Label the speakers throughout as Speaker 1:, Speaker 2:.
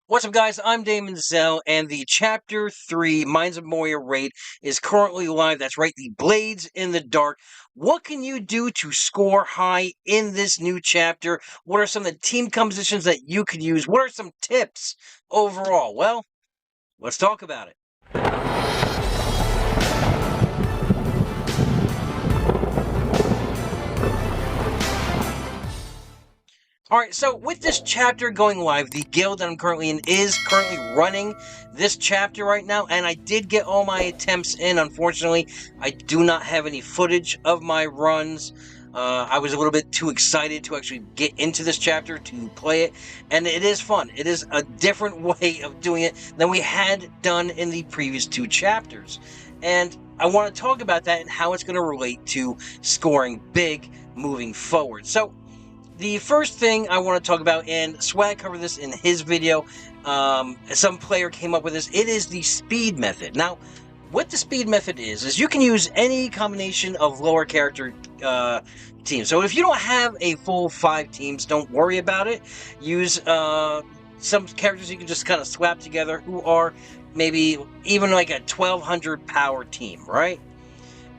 Speaker 1: What's up, guys? I'm Daemonxel, and the Chapter 3 Mines of Moria raid is currently live. That's right, the Blades in the Dark. What can you do to score high in this new chapter? What are some of the team compositions that you could use? What are some tips overall? Well, let's talk about it. Alright, so with this chapter going live, the guild that I'm currently in is currently running this chapter right now, and I did get all my attempts in. Unfortunately, I do not have any footage of my runs. I was a little bit too excited to actually get into this chapter to play it, and it is fun. It is a different way of doing it than we had done in the previous two chapters. And I want to talk about that and how it's going to relate to scoring big moving forward. So, the first thing I want to talk about, and Swag covered this in his video, some player came up with this, it is the speed method. Now, what the speed method is you can use any combination of lower character teams. So if you don't have a full 5 teams, don't worry about it. Use some characters you can just kind of swap together who are maybe even like a 1200 power team, right?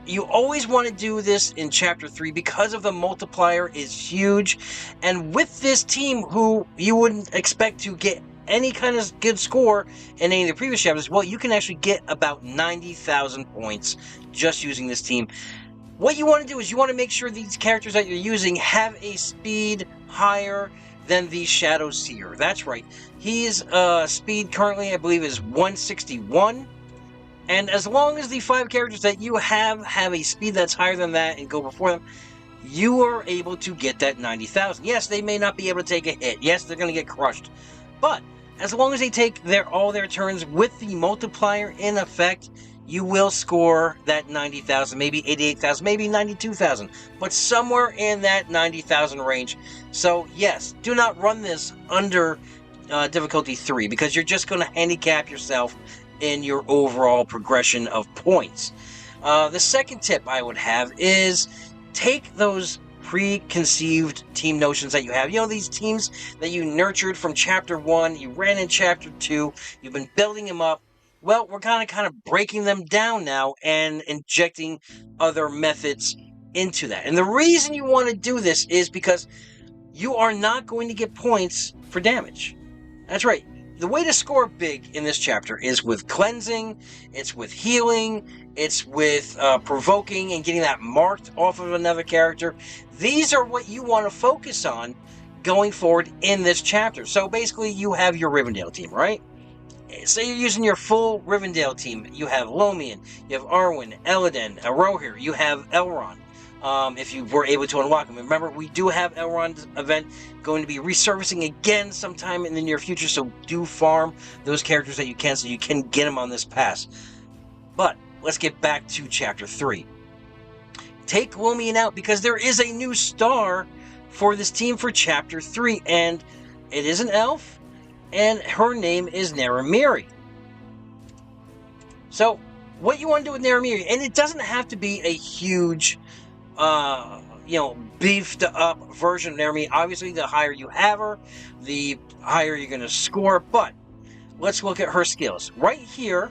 Speaker 1: You always want to do this in Chapter 3 because of the multiplier is huge. And with this team who you wouldn't expect to get any kind of good score in any of the previous chapters, well, you can actually get about 90,000 points just using this team. What you want to do is you want to make sure these characters that you're using have a speed higher than the Shadow Seer. That's right. His speed currently, I believe, is 161. And as long as the 5 characters that you have a speed that's higher than that and go before them, you are able to get that 90,000. Yes, they may not be able to take a hit. Yes, they're going to get crushed. But as long as they take all their turns with the multiplier in effect, you will score that 90,000, maybe 88,000, maybe 92,000. But somewhere in that 90,000 range. So yes, do not run this under difficulty 3 because you're just going to handicap yourself in your overall progression of points. The second tip I would have is take those preconceived team notions that you have. You know, these teams that you nurtured from Chapter 1, you ran in Chapter 2, you've been building them up. Well, we're kind of breaking them down now and injecting other methods into that. And the reason you want to do this is because you are not going to get points for damage. That's right. The way to score big in this chapter is with cleansing, it's with healing, it's with provoking and getting that marked off of another character. These are what you want to focus on going forward in this chapter. So basically you have your Rivendell team, right? Say you're using your full Rivendell team. You have Lomian, you have Arwen, Elladan, Arohir, you have Elrond. If you were able to unlock them. Remember, we do have Elrond's event going to be resurfacing again sometime in the near future, so do farm those characters that you can so you can get them on this pass. But let's get back to Chapter 3. Take Lomian out because there is a new star for this team for Chapter 3, and it is an elf, and her name is Naramiri. So, what you want to do with Naramiri, and it doesn't have to be a huge beefed up version of Naramiri. Obviously, the higher you have her, the higher you're going to score, but let's look at her skills. Right here,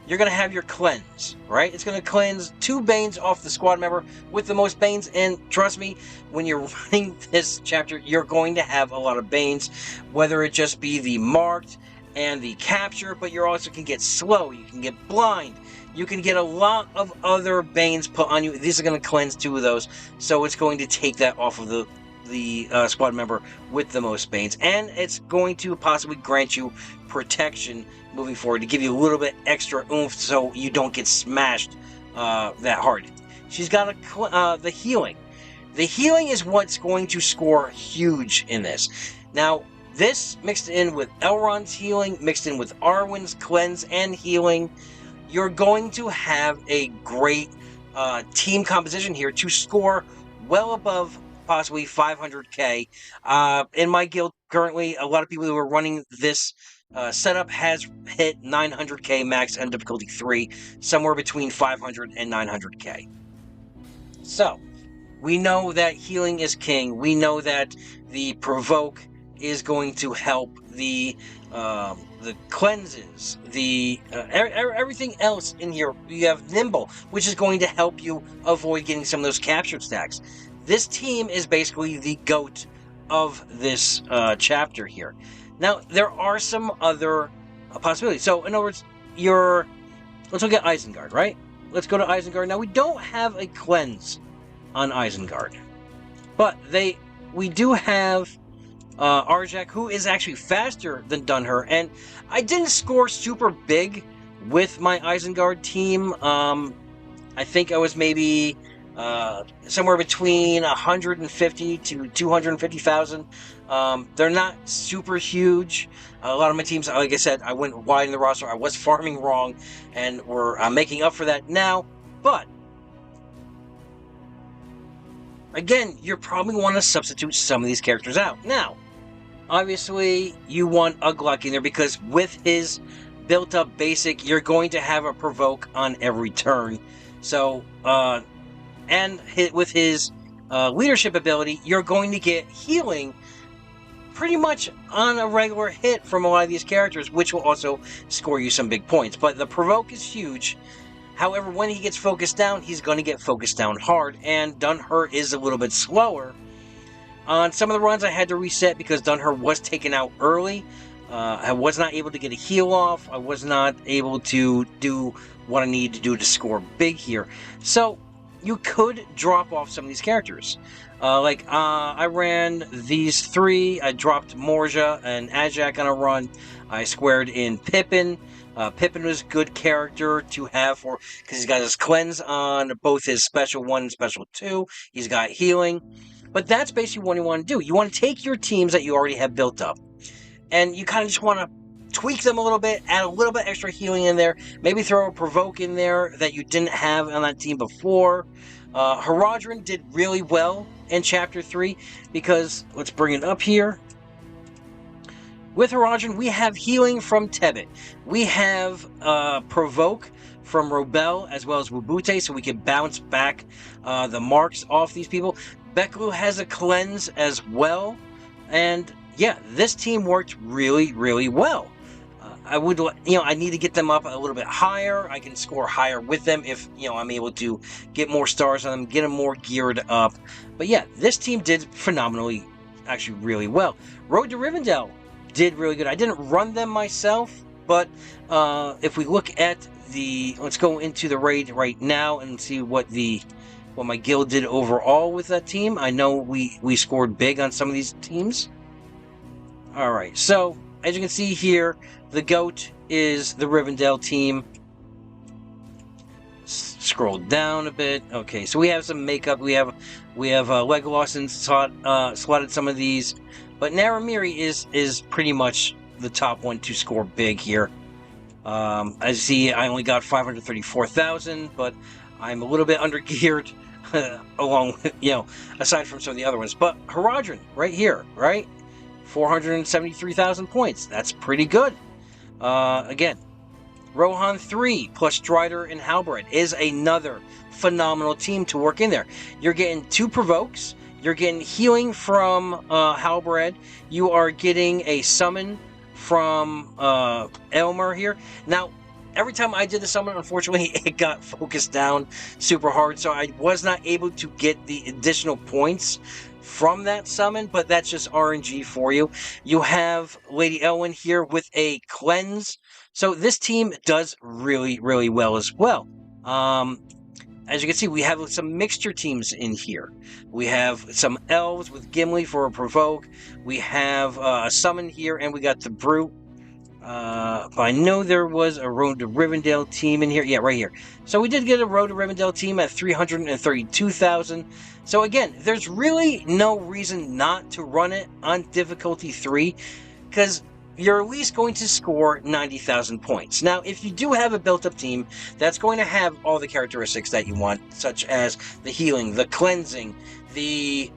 Speaker 1: you're going to have your cleanse, right? It's going to cleanse 2 Banes off the squad member with the most Banes, and trust me, when you're running this chapter, you're going to have a lot of Banes, whether it just be the marked and the capture, but you also can get slow, you can get blind, you can get a lot of other Banes put on you. These are going to cleanse 2 of those, so it's going to take that off of the squad member with the most Banes, and it's going to possibly grant you protection moving forward to give you a little bit extra oomph so you don't get smashed that hard. She's got the healing. The healing is what's going to score huge in this. Now, this mixed in with Elrond's healing, mixed in with Arwen's cleanse and healing, you're going to have a great team composition here to score well above possibly 500k. In my guild currently, a lot of people who are running this setup has hit 900k max on difficulty 3, somewhere between 500 and 900k. So, we know that healing is king. We know that the provoke is going to help the cleanses, everything else in here. You have Nimble, which is going to help you avoid getting some of those captured stacks. This team is basically the GOAT of this chapter here. Now, there are some other possibilities. So, in other words, let's look at Isengard, right? Let's go to Isengard. Now, we don't have a cleanse on Isengard, but we do have Arjak, who is actually faster than Dunher, and I didn't score super big with my Isengard team. I think I was maybe somewhere between 150 to 250,000. They're not super huge. A lot of my teams, like I said, I went wide in the roster. I was farming wrong, and we're making up for that now. But again, you probably want to substitute some of these characters out. Now, obviously, you want Uglok in there because with his built-up basic, you're going to have a provoke on every turn. So, and with his leadership ability, you're going to get healing pretty much on a regular hit from a lot of these characters, which will also score you some big points. But the provoke is huge. However, when he gets focused down, he's going to get focused down hard, and Dunher is a little bit slower. On some of the runs, I had to reset because Dunher was taken out early. I was not able to get a heal off. I was not able to do what I need to do to score big here. So, you could drop off some of these characters. I ran these three. I dropped Morja and Ajak on a run. I squared in Pippin. Pippin was a good character to have because he's got his cleanse on both his special 1 and special 2. He's got healing. But that's basically what you want to do. You want to take your teams that you already have built up, and you kind of just want to tweak them a little bit, add a little bit extra healing in there, maybe throw a provoke in there that you didn't have on that team before. Haradrim did really well in Chapter 3 because, let's bring it up here. With Haradrim, we have healing from Tebet. We have provoke from Robel as well as Wubute, so we can bounce back the marks off these people. Beklu has a cleanse as well, and yeah, this team worked really, really well. I need to get them up a little bit higher. I can score higher with them if, I'm able to get more stars on them, get them more geared up. But yeah, this team did phenomenally, actually really well. Road to Rivendell did really good. I didn't run them myself, but if we look at let's go into the raid right now and see what my guild did overall with that team. I know we scored big on some of these teams. Alright, so as you can see here, the GOAT is the Rivendell team. Scroll down a bit. Okay, so we have some makeup. We have Legolas and slotted some of these, but Naramiri is pretty much the top one to score big here. As you see, I only got 534,000, but I'm a little bit under geared along with, aside from some of the other ones. But Haradrim, right here, right? 473,000 points. That's pretty good. Again, Rohan 3 plus Strider and Halberd is another phenomenal team to work in there. You're getting 2 provokes. You're getting healing from Halberd. You are getting a summon from Elmer here. Now, every time I did the summon, unfortunately, it got focused down super hard, so I was not able to get the additional points from that summon, but that's just RNG for you. You have Lady Éowyn here with a cleanse, so this team does really, really well as well. As you can see, we have some mixture teams in here. We have some elves with Gimli for a provoke. We have a summon here, and we got the brute. But I know there was a Road to Rivendell team in here. Yeah, right here. So we did get a Road to Rivendell team at 332,000. So again, there's really no reason not to run it on difficulty 3, because you're at least going to score 90,000 points. Now, if you do have a built-up team, that's going to have all the characteristics that you want, such as the healing, the cleansing, the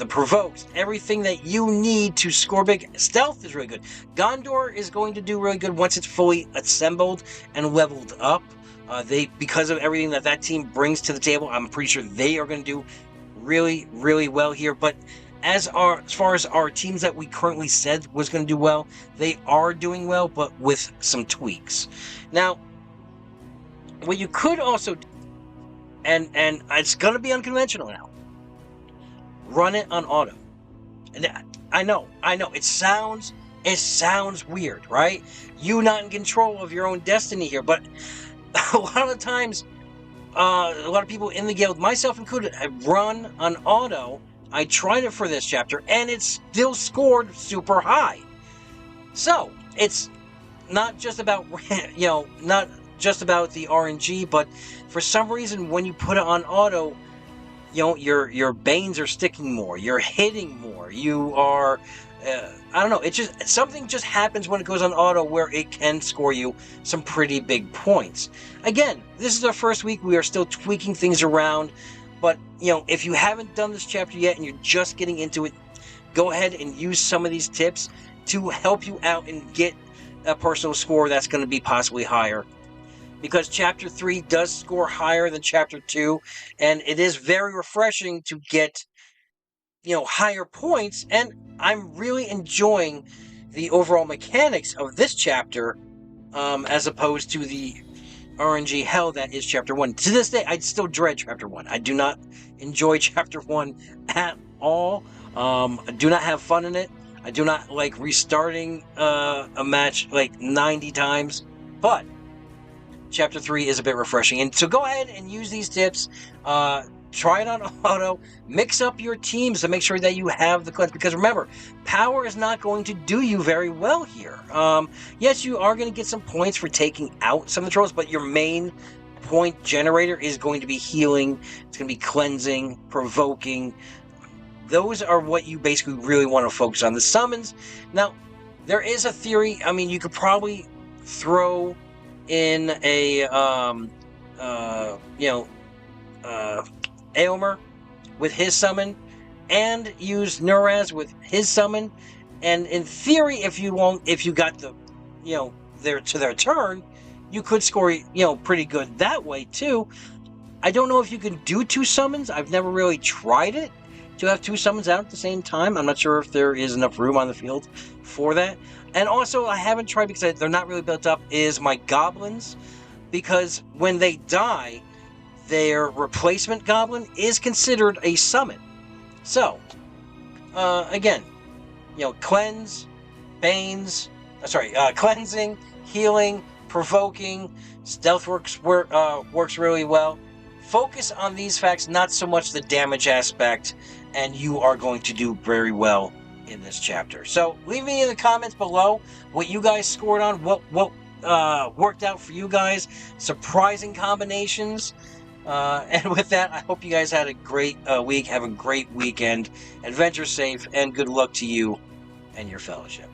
Speaker 1: provokes, everything that you need to score big. Stealth is really good. Gondor is going to do really good once it's fully assembled and leveled up. Because of everything that team brings to the table, I'm pretty sure they are going to do really, really well here. But as far as our teams that we currently said was going to do well, they are doing well, but with some tweaks. Now, what you could also do, and it's going to be unconventional now, run it on auto. And I know, it sounds weird, right? You not in control of your own destiny here, but a lot of the times, a lot of people in the guild, myself included, have run on auto. I tried it for this chapter, and it still scored super high. So, it's not just about, not just about the RNG, but for some reason, when you put it on auto, your Banes are sticking more, you're hitting more, you are, I don't know, something just happens when it goes on auto where it can score you some pretty big points. Again, this is our first week, we are still tweaking things around, but, if you haven't done this chapter yet and you're just getting into it, go ahead and use some of these tips to help you out and get a personal score that's going to be possibly higher. Because Chapter 3 does score higher than Chapter 2, and it is very refreshing to get, higher points, and I'm really enjoying the overall mechanics of this chapter, as opposed to the RNG hell that is Chapter 1. To this day, I still dread Chapter 1. I do not enjoy Chapter 1 at all. I do not have fun in it. I do not like restarting a match like 90 times, but Chapter 3 is a bit refreshing. And so go ahead and use these tips. Try it on auto. Mix up your teams to make sure that you have the cleanse. Because remember, power is not going to do you very well here. Yes, you are going to get some points for taking out some of the trolls, but your main point generator is going to be healing. It's going to be cleansing, provoking. Those are what you basically really want to focus on. The summons. Now, there is a theory. I mean, you could probably throw in a Éowyn with his summon, and use Nuraz with his summon, and in theory, if you got the their turn, you could score pretty good that way too. I don't know if you can do two summons. I've never really tried it to have two summons out at the same time. I'm not sure if there is enough room on the field for that. And also, I haven't tried because they're not really built up, is my Goblins. Because when they die, their replacement Goblin is considered a summon. So, again, cleanse, Banes, cleansing, healing, provoking, stealth works really well. Focus on these facts, not so much the damage aspect, and you are going to do very well in this chapter. So leave me in the comments below what you guys scored on, what worked out for you guys, surprising combinations, and with that, I hope you guys had a great week, have a great weekend, adventure safe, and good luck to you and your fellowship.